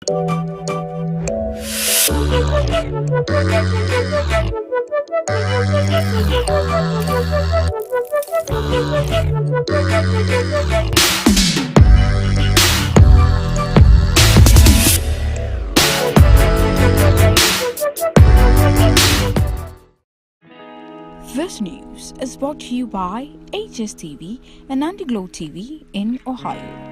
This news is brought to you by HSTV and Anti-Glow TV in Ohio.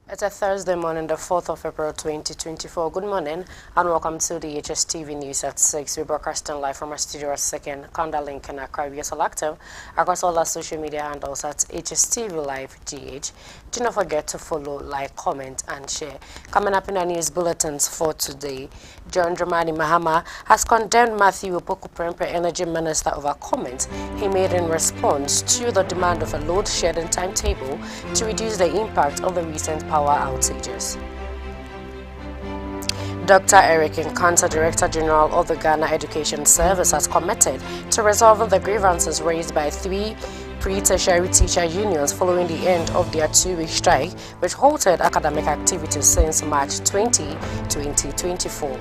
It's a Thursday morning, the 4th of April 2024. Good morning and welcome to the HSTV News at 6. We're broadcasting live from our studio at 2nd. Conda link in Accra. We are selective across all our social media handles at HSTV Live GH. Do not forget to follow, like, comment, and share. Coming up in our news bulletins for today, John Dramani Mahama has condemned Matthew Opoku Prempeh, Energy Minister, over comments he made in response to the demand of a load shedding timetable to reduce the impact of the recent power outages. Dr. Eric Nkanta, Director General of the Ghana Education Service, has committed to resolving the grievances raised by 3 pre-tertiary teacher unions following the end of their 2-week strike, which halted academic activities since March 20, 2024.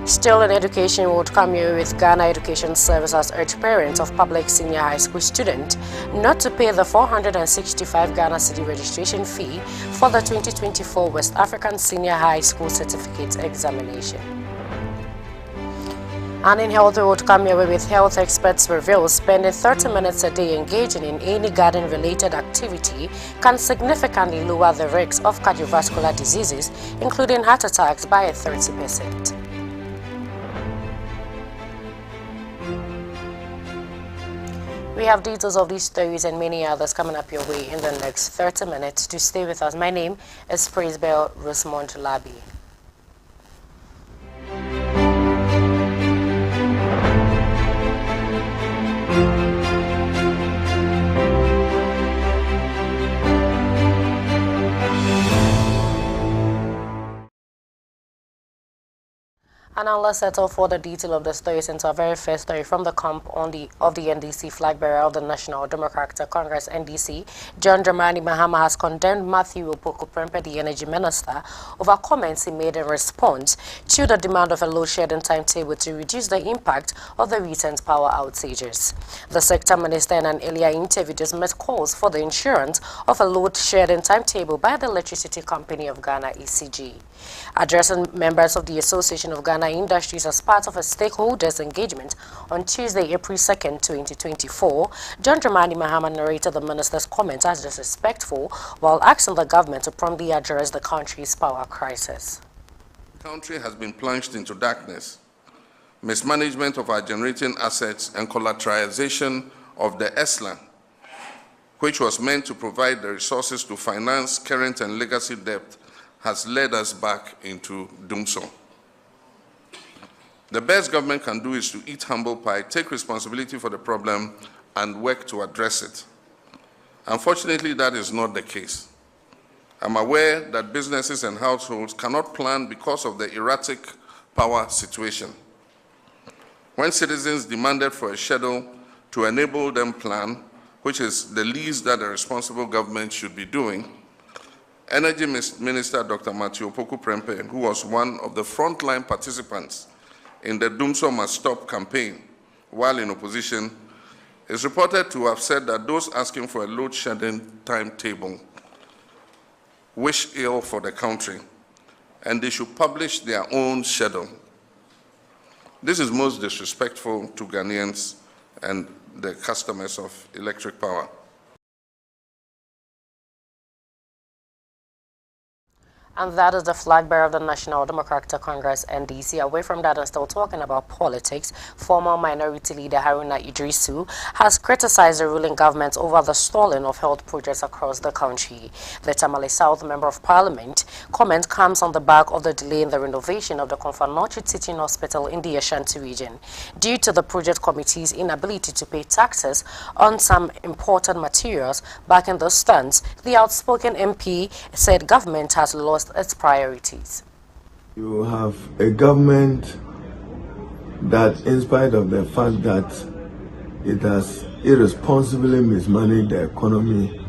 Still in education, would come here with Ghana Education Service has urged parents of public senior high school students not to pay the 465 Ghana Cedi registration fee for the 2024 West African Senior High School Certificate Examination. And in health, we would come here with health experts reveal spending 30 minutes a day engaging in any garden-related activity can significantly lower the risk of cardiovascular diseases, including heart attacks, by 30%. We have details of these stories and many others coming up your way in the next 30 minutes. To stay with us, my name is Praisebell Rosemont Labi. And now let's settle for the detail of the stories into our very first story from the camp of the NDC flag bearer of the National Democratic Congress (NDC). John Dramani Mahama has condemned Matthew Opoku Prempeh, the Energy Minister, over comments he made in response to the demand of a load shedding timetable to reduce the impact of the recent power outages. The sector minister in an earlier interview dismissed calls for the insurance of a load shedding timetable by the Electricity Company of Ghana (ECG). Addressing members of the Association of Ghana Industries as part of a stakeholders engagement on Tuesday, April 2nd, 2024, John Dramani Mahama narrated the minister's comments as disrespectful while asking the government to promptly address the country's power crisis. The country has been plunged into darkness. Mismanagement of our generating assets and collateralization of the ESLA, which was meant to provide the resources to finance current and legacy debt, has led us back into doomsday. The best government can do is to eat humble pie, take responsibility for the problem, and work to address it. Unfortunately, that is not the case. I'm aware that businesses and households cannot plan because of the erratic power situation. When citizens demanded for a schedule to enable them plan, which is the least that a responsible government should be doing, Energy Minister Dr. Matthew Opoku Prempeh, who was one of the frontline participants in the Doomsday Must Stop campaign while in opposition, is reported to have said that those asking for a load shedding timetable wish ill for the country and they should publish their own schedule. This is most disrespectful to Ghanaians and the customers of electric power. And that is the flag bearer of the National Democratic Congress, NDC. Away from that and still talking about politics, former minority leader Haruna Idrisu has criticized the ruling government over the stalling of health projects across the country. The Tamale South Member of Parliament comment comes on the back of the delay in the renovation of the Konfanochi Teaching Hospital in the Ashanti region due to the project committee's inability to pay taxes on some imported materials back in the stunts. The outspoken MP said government has lost its priorities. You have a government that, in spite of the fact that it has irresponsibly mismanaged the economy,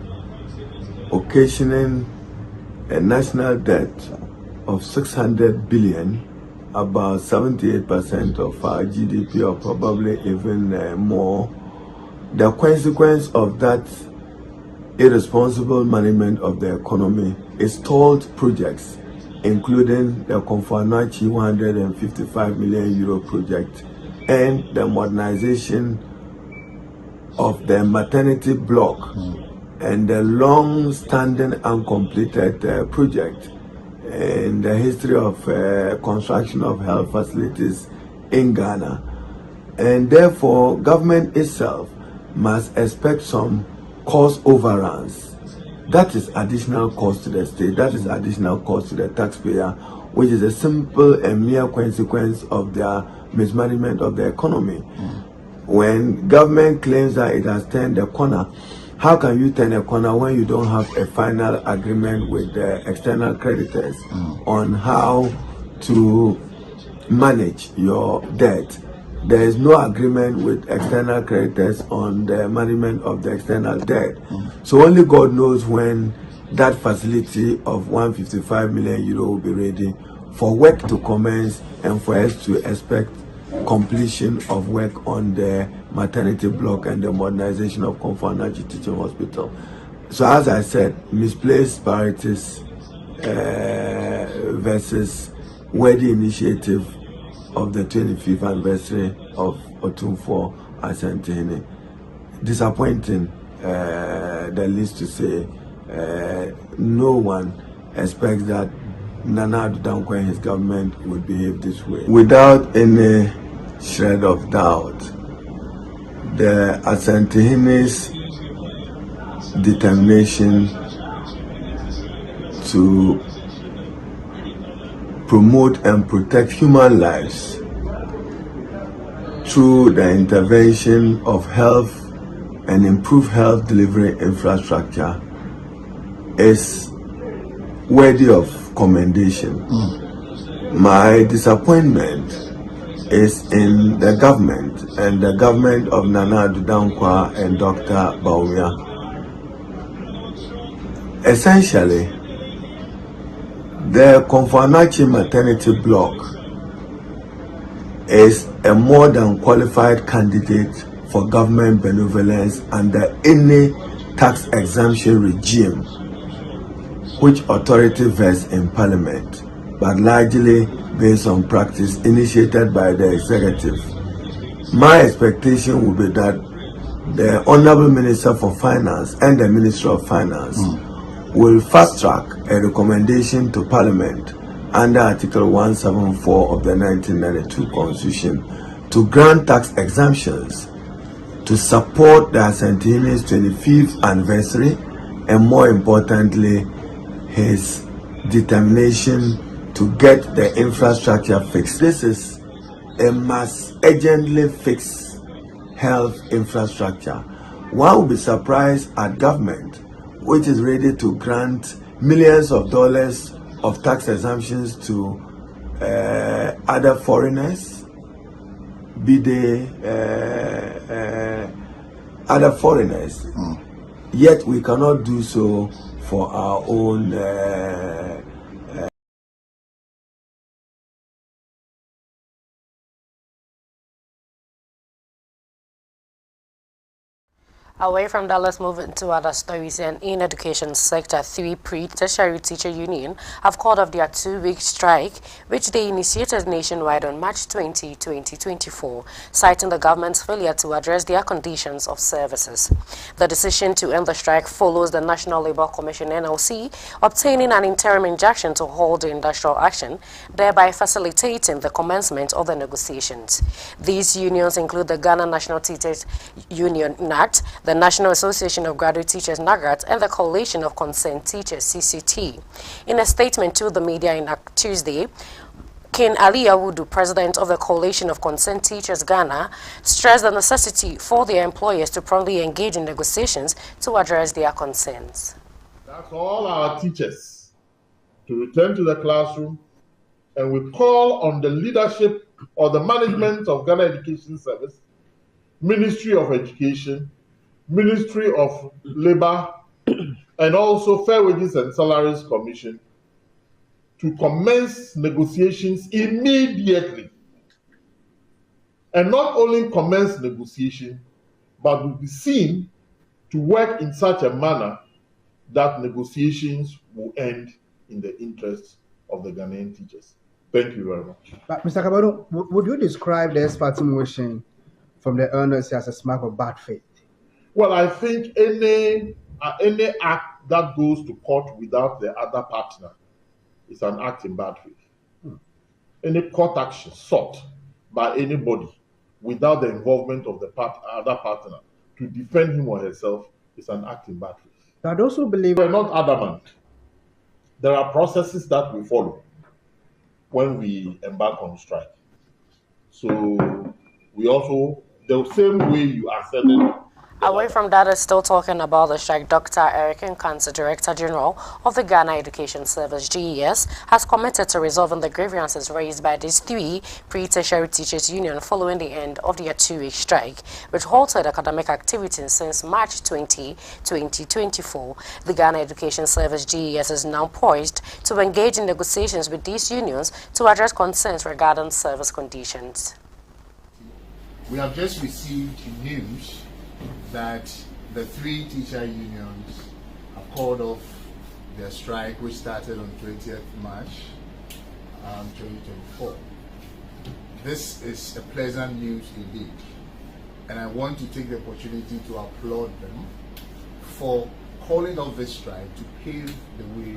occasioning a national debt of 600 billion, about 78% of our GDP, or probably even more. The consequence of that irresponsible management of the economy is stalled projects, including the Konfanochi 155 million euro project and the modernization of the maternity block and the long-standing uncompleted project in the history of construction of health facilities in Ghana. And therefore, government itself must expect some cost overruns. That is additional cost to the state, that is additional cost to the taxpayer, which is a simple and mere consequence of their mismanagement of the economy. When government claims that it has turned the corner, how can you turn a corner when you don't have a final agreement with the external creditors on how to manage your debt? There is no agreement with external creditors on the management of the external debt. So only God knows when that facility of 155 million euro will be ready for work to commence and for us to expect completion of work on the maternity block and the modernization of Konfanochi Teaching Hospital. So as I said, misplaced priorities versus worthy initiative of the 25th anniversary of Otumfuo Asantehene. Disappointing, the least to say. No one expects that Nana Addo Dankwa and his government would behave this way. Without any shred of doubt, the Asantehene's determination to promote and protect human lives through the intervention of health and improve health delivery infrastructure is worthy of commendation. My disappointment is in the government and the government of Nana Addo Dankwa and Dr. Bawumia. Essentially, the Konfanochi maternity block is a more than qualified candidate for government benevolence under any tax exemption regime which authority vests in parliament, but largely based on practice initiated by the executive. My expectation would be that the Honorable Minister for Finance and the Minister of Finance will fast track a recommendation to Parliament under Article 174 of the 1992 Constitution to grant tax exemptions to support the Asantehene's 25th anniversary and, more importantly, his determination to get the infrastructure fixed. This is a must urgently fix health infrastructure. One will be surprised at government, which is ready to grant millions of dollars of tax exemptions to other foreigners, be they other foreigners. Yet we cannot do so for our own Away from that, let's move into other stories. And in education sector, 3 pre-tertiary teacher union have called off their 2-week strike, which they initiated nationwide on March 20, 2024, citing the government's failure to address their conditions of services. The decision to end the strike follows the National Labour Commission (NLC) obtaining an interim injunction to hold the industrial action, thereby facilitating the commencement of the negotiations. These unions include the Ghana National Teachers Union (NAT), the National Association of Graduate Teachers (NAGRAT), and the Coalition of Concerned Teachers (CCT). In a statement to the media on Tuesday, Ken Ali Awudu, president of the Coalition of Concerned Teachers Ghana, stressed the necessity for their employers to promptly engage in negotiations to address their concerns. That's all our teachers to return to the classroom, and we call on the leadership or the management of Ghana Education Service, Ministry of Education, Ministry of Labor, and also Fair Wages and Salaries Commission to commence negotiations immediately. And not only commence negotiation, but will be seen to work in such a manner that negotiations will end in the interest of the Ghanaian teachers. Thank you very much. But Mr. Kabado, would you describe the party motion from the owners as a mark of bad faith? Well, I think any act that goes to court without the other partner is an act in bad faith. Any court action sought by anybody without the involvement of the other partner to defend him or herself is an act in bad faith. I'd also believe we're not adamant. There are processes that we follow when we embark on strike. So we also, the same way you ascended. Away from that, is still talking about the strike. Dr. Eric Nkansa, Director General of the Ghana Education Service (GES), has committed to resolving the grievances raised by these 3 pre-tertiary teachers union following the end of their 2-week strike, which halted academic activities since March 20, 2024. The Ghana Education Service (GES) is now poised to engage in negotiations with these unions to address concerns regarding service conditions. We have just received news that the 3 teacher unions have called off their strike, which started on 20th March 2024. This is a pleasant news indeed, and I want to take the opportunity to applaud them for calling off this strike to pave the way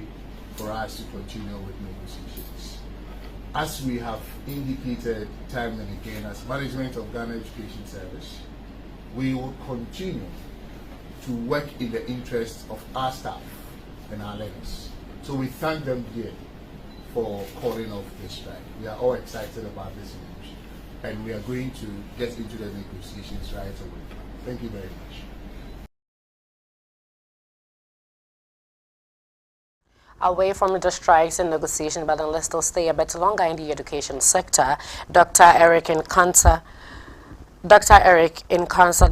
for us to continue with negotiations. As we have indicated time and again, as management of Ghana Education Service, we will continue to work in the interest of our staff and our learners. So we thank them dearly for calling off this strike. We are all excited about this news, and we are going to get into the negotiations right away. Thank you very much. Away from the strikes and negotiations, but then let's still stay a bit longer in the education sector. Dr. Eric Nkansa,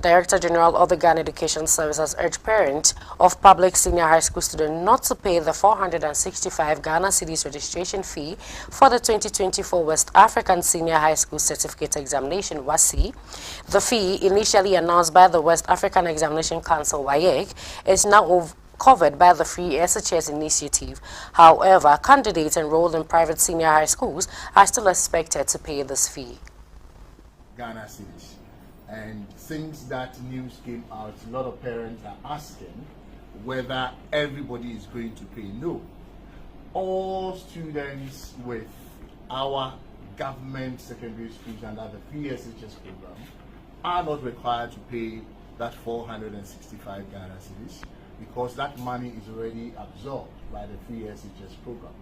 Director General of the Ghana Education Service, has urged parents of public senior high school students not to pay the 465 Ghana cedis registration fee for the 2024 West African Senior High School Certificate Examination (WASSCE). The fee, initially announced by the West African Examination Council (WAEC), is now covered by the Free SHS initiative. However, candidates enrolled in private senior high schools are still expected to pay this fee. Ghana cedis. And since that news came out, a lot of parents are asking whether everybody is going to pay. No. All students with our government secondary schools under the free SHS program are not required to pay that 465 Ghana cedis, because that money is already absorbed by the free SHS program.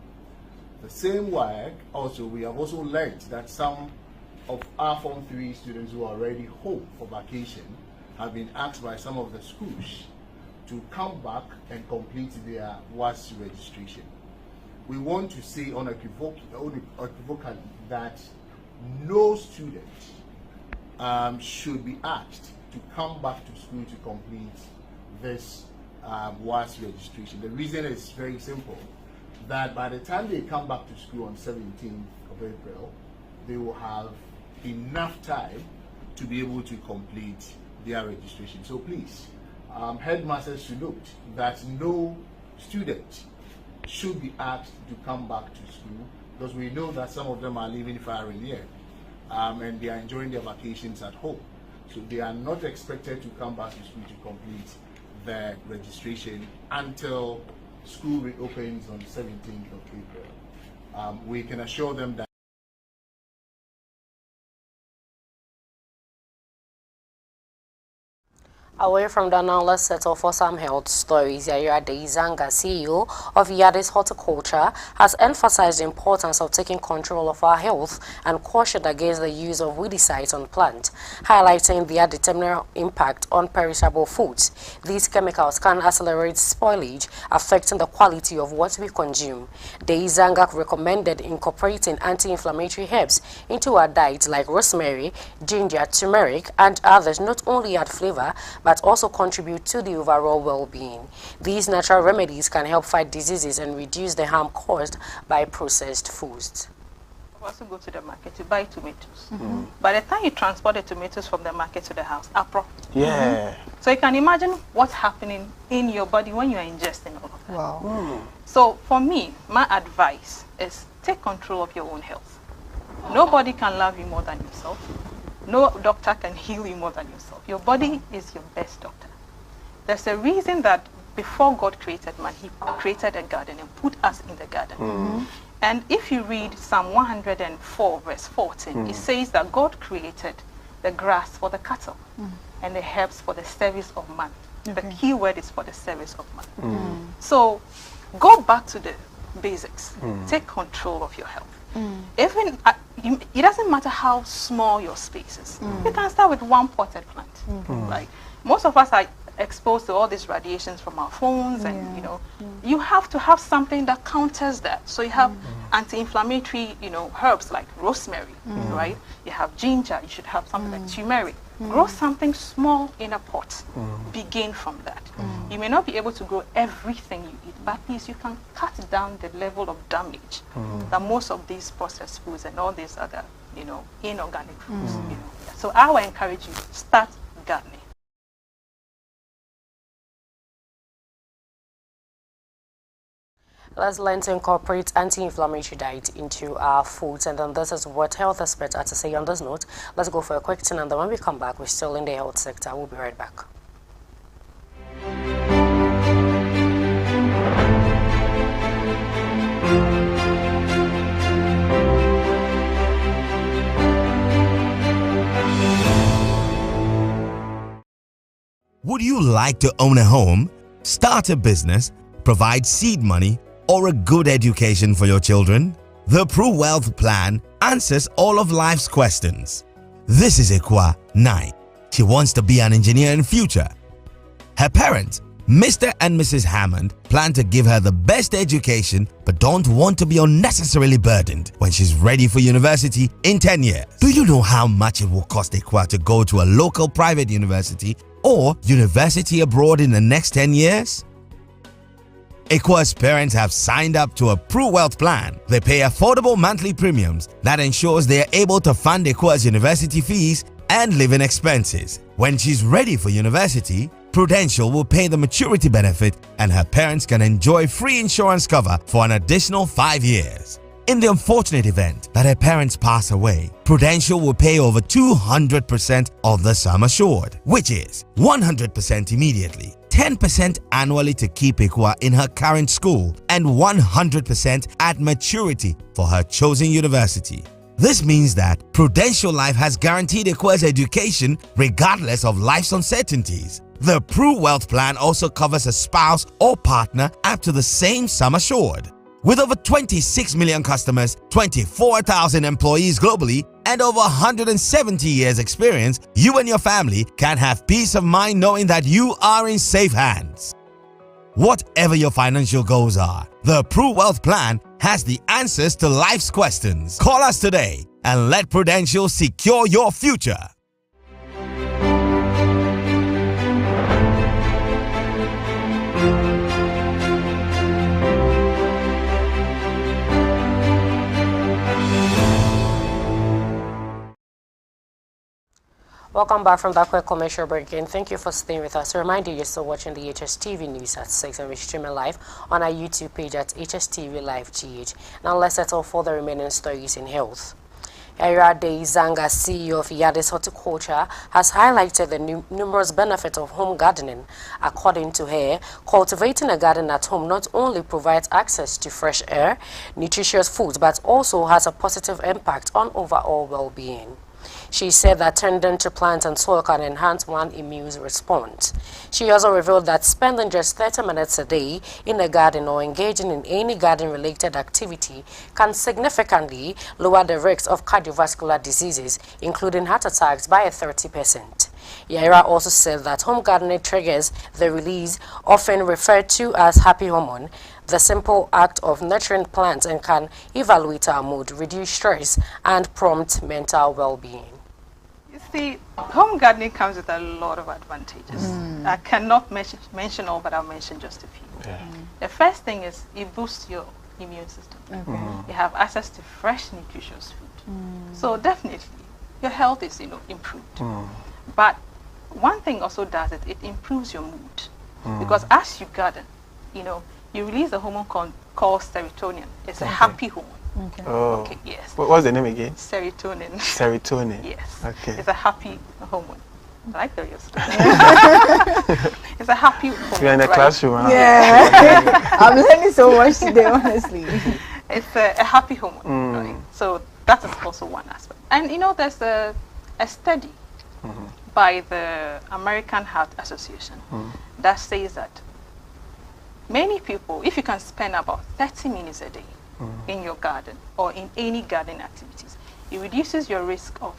The same way, also, we have also learned that some of our Form 3 students who are already home for vacation have been asked by some of the schools to come back and complete their WASSCE registration. We want to say unequivocally that no student should be asked to come back to school to complete this WASSCE registration. The reason is very simple, that by the time they come back to school on 17th of April, they will have enough time to be able to complete their registration. So please, headmasters should note that no student should be asked to come back to school, because we know that some of them are living far in here and they are enjoying their vacations at home. So they are not expected to come back to school to complete their registration until school reopens on 17th of April. We can assure them that away from the now, let's settle for some health stories. Yaya Deizanga, CEO of Yadis Horticulture, has emphasized the importance of taking control of our health and cautioned against the use of weedicides on plants, highlighting their determinant impact on perishable foods. These chemicals can accelerate spoilage, affecting the quality of what we consume. Deizanga recommended incorporating anti-inflammatory herbs into our diet like rosemary, ginger, turmeric, and others not only add flavor but also contribute to the overall well-being. These natural remedies can help fight diseases and reduce the harm caused by processed foods. You also go to the market to buy tomatoes. By the time you transport the tomatoes from the market to the house, apro. So you can imagine what's happening in your body when you are ingesting all of that. Wow. So for me, my advice is take control of your own health. Nobody can love you more than yourself. No doctor can heal you more than yourself. Your body is your best doctor. There's a reason that before God created man, he created a garden and put us in the garden. And if you read Psalm 104 verse 14, it says that God created the grass for the cattle and the herbs for the service of man. The key word is for the service of man. So go back to the basics. Take control of your health. Even it doesn't matter how small your space is. You can start with one potted plant, right? Most of us are exposed to all these radiations from our phones, and you know, you have to have something that counters that. So you have anti-inflammatory, you know, herbs like rosemary, right? You have ginger. You should have something like turmeric. Grow something small in a pot. Begin from that. You may not be able to grow everything you eat, but at least you can cut down the level of damage that most of these processed foods and all these other, you know, inorganic foods, you know. So I would encourage you, start gardening. Let's learn to incorporate anti-inflammatory diet into our foods, and then this is what health experts are to say on this note. Let's go for a quick turn, and then when we come back, we're still in the health sector. We'll be right back. Would you like to own a home, start a business, provide seed money, or a good education for your children? The Pro Wealth Plan answers all of life's questions. This is Ekwa 9. She wants to be an engineer in future. Her parents, Mr. and Mrs. Hammond, plan to give her the best education but don't want to be unnecessarily burdened when she's ready for university in 10 years. Do you know how much it will cost Ekwa to go to a local private university or university abroad in the next 10 years? Ekwa's parents have signed up to a Pro Wealth Plan. They pay affordable monthly premiums that ensures they are able to fund Ekwa's university fees and living expenses. When she's ready for university, Prudential will pay the maturity benefit and her parents can enjoy free insurance cover for an additional 5 years. In the unfortunate event that her parents pass away, Prudential will pay over 200% of the sum assured, which is 100% immediately, 10% annually to keep Ekwa in her current school, and 100% at maturity for her chosen university. This means that Prudential Life has guaranteed Ekwa's education regardless of life's uncertainties. The Pro Wealth Plan also covers a spouse or partner up to the same sum assured. With over 26 million customers, 24,000 employees globally, and over 170 years experience, you and your family can have peace of mind knowing that you are in safe hands. Whatever your financial goals are, the Pro Wealth Plan has the answers to life's questions. Call us today and let Prudential secure your future. Welcome back from that quick commercial break, and thank you for staying with us. A reminder, you're still watching the HSTV news at 6, and we're streaming live on our YouTube page at HSTV Live GH. Now let's settle for the remaining stories in health. Erade Zanga, CEO of Yadis Horticulture, has highlighted the numerous benefits of home gardening. According to her, cultivating a garden at home not only provides access to fresh air, nutritious foods, but also has a positive impact on overall well-being. She said that tending to plants and soil can enhance one's immune response. She also revealed that spending just 30 minutes a day in a garden or engaging in any garden-related activity can significantly lower the risk of cardiovascular diseases, including heart attacks, by 30%. Yaira also said that home gardening triggers the release, often referred to as happy hormone, the simple act of nurturing plants, and can evaluate our mood, reduce stress, and prompt mental well-being. You see, home gardening comes with a lot of advantages. I cannot mention all, but I'll mention just a few. The first thing is it boosts your immune system. You have access to fresh, nutritious food. So definitely, your health is, improved. But one thing also does it improves your mood. Because as you garden, you release a hormone called serotonin. It's a happy hormone. Okay, yes. What's the name again? Serotonin. Serotonin. Yes. Okay. It's a happy hormone. I like the story. It's a happy hormone. You're in the classroom, huh? Yeah. I'm learning so much today, honestly. It's a happy hormone, right? So that is also one aspect. And there's a study by the American Heart Association that says that many people, if you can spend about 30 minutes a day in your garden or in any garden activities, it reduces your risk of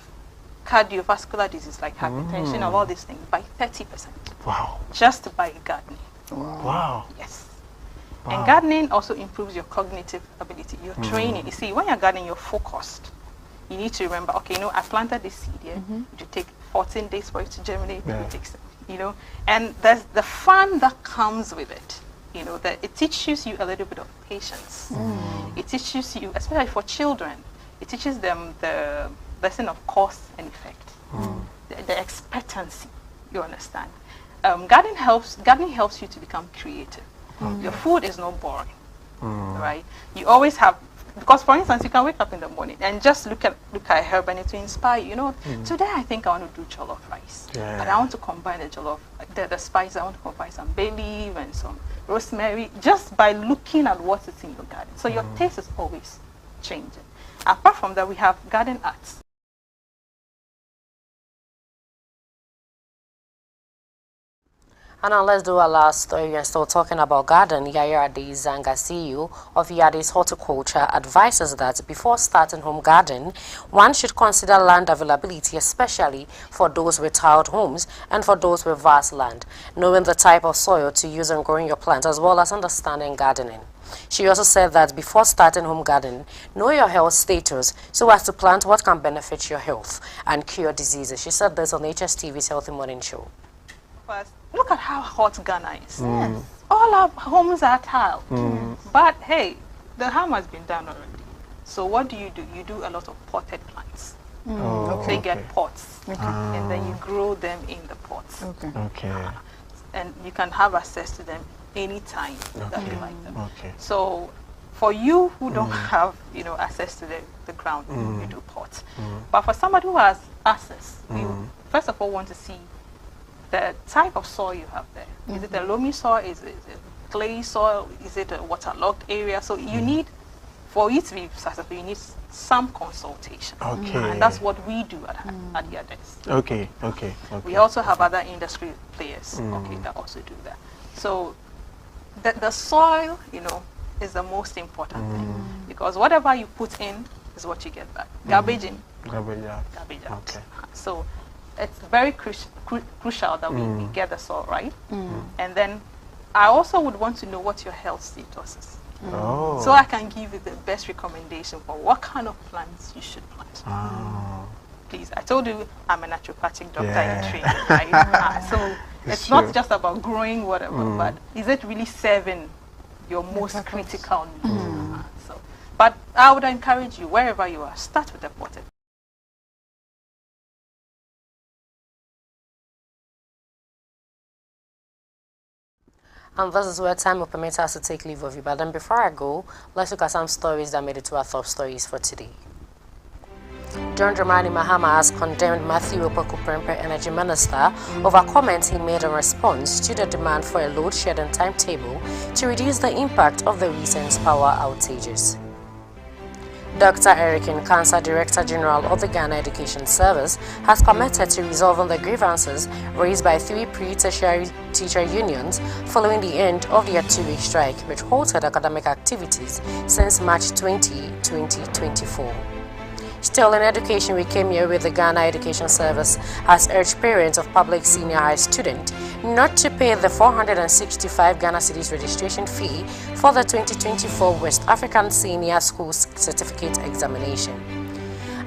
cardiovascular disease like hypertension and all these things by 30%. Wow. Just by gardening. Wow. Yes. Wow. And gardening also improves your cognitive ability, your training. You see, when you're gardening, you're focused. You need to remember, okay, I planted this seed here. It will take 14 days for it to germinate. It takes, and there's the fun that comes with it. That it teaches you a little bit of patience. It teaches you, especially for children, it teaches them the lesson of cause and effect, the expectancy. You understand? Gardening helps you to become creative. Your food is not boring, right? You always have, because for instance, you can wake up in the morning and just look at a herb and it will inspire you. Today I think I want to do jollof rice, but I want to combine the jollof, the spice. I want to combine some bay leaf and some rosemary, just by looking at what is in your garden. So your taste is always changing. Apart from that, we have garden arts. And now let's do our last story. We're still talking about garden. Yaya Zanga, CEO of Yadis Horticulture, advises that before starting home garden, one should consider land availability, especially for those with tiled homes and for those with vast land, knowing the type of soil to use in growing your plants, as well as understanding gardening. She also said that before starting home garden, know your health status so as to plant what can benefit your health and cure diseases. She said this on HSTV's Healthy Morning Show. First, look at how hot Ghana is. Yes. All our homes are tiled. But hey, the harm has been done already. So what do? You do a lot of potted plants. So you get pots. And then you grow them in the pots. And you can have access to them anytime that you like them. So for you who don't have access to the ground, you do pots. But for somebody who has access, you first of all want to see the type of soil you have there. Is it a loamy soil? Is it a clay soil? Is it a waterlogged area? So you need, for it to be successful, you need some consultation. And that's what we do at Yadis. We also have other industry players that also do that. So the soil, is the most important thing, because whatever you put in is what you get back. Garbage in, garbage out. So it's very crucial that we get the soil right. And then I also would want to know what your health status is. So I can give you the best recommendation for what kind of plants you should plant. Please, I told you I'm a naturopathic doctor in training, right? So it's not just about growing whatever, but is it really serving your most critical needs? But I would encourage you, wherever you are, start with the potted. And this is where time will permit us to take leave of you. But then before I go, let's look at some stories that made it to our top stories for today. John Dramani Mahama has condemned Matthew Opoku-Prempeh, Energy Minister, over comments he made in response to the demand for a load-shedding timetable to reduce the impact of the recent power outages. Dr. Eric Nkansa, Director General of the Ghana Education Service, has committed to resolving the grievances raised by 3 pre-tertiary teacher unions following the end of their 2-week strike, which halted academic activities since March 20, 2024. Still in education, we came here with the Ghana Education Service has urged parents of public senior high students not to pay the 465 Ghana cedis registration fee for the 2024 West African Senior Schools Certificate Examination.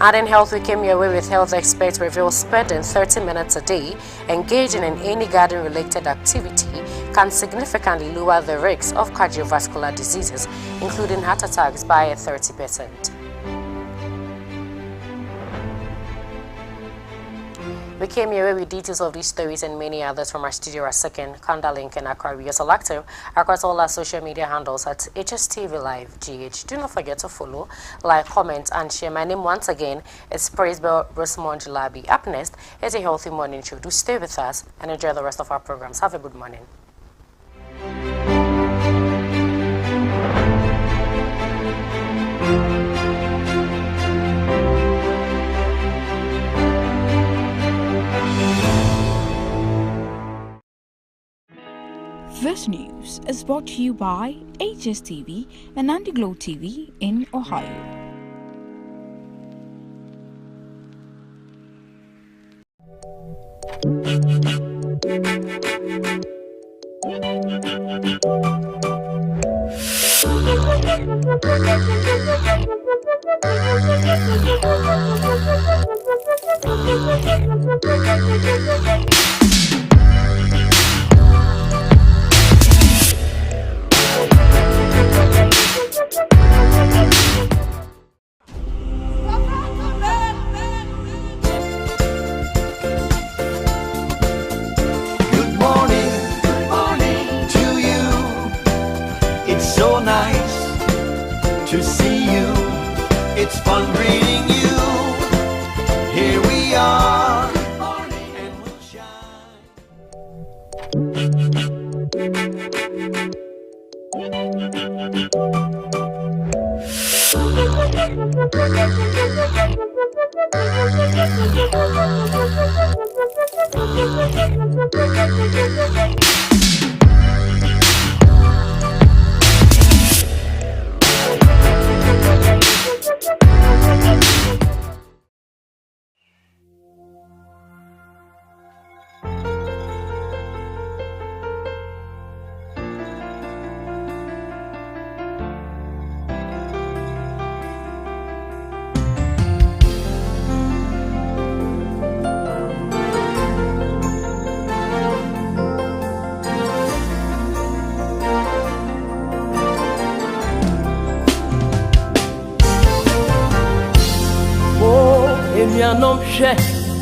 And in health, we came here with health experts reveal spending 30 minutes a day engaging in any garden-related activity can significantly lower the risk of cardiovascular diseases, including heart attacks, by 30%. We came here with details of these stories and many others from our studio at Second, Kanda Link, and Accra. We also active across all our social media handles at HSTV Live GH. Do not forget to follow, like, comment, and share. My name once again is Praisebell Rosemond Jalabi. Up next is a healthy morning show. Do stay with us and enjoy the rest of our programs. Have a good morning. This news is brought to you by HSTV and Antiglo TV in Ohio. To see you, it's fun reading you. Here we are, and we'll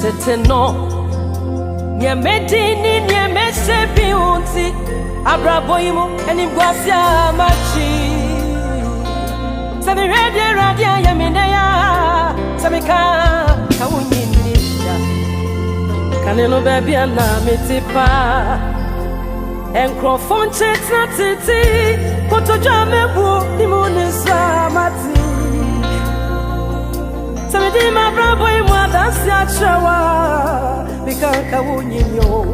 Teteno Nye medini nye mesepi unti Abraboimu eni mgwasia machi Sami radia ya mineya Sami kawunyinisha Kaneno bebi ana mitipa Enkrofon chetna titi Koto jamebu imunisa mati Samedi ma brabo imwa dansi achawa Bikanka wunyinyo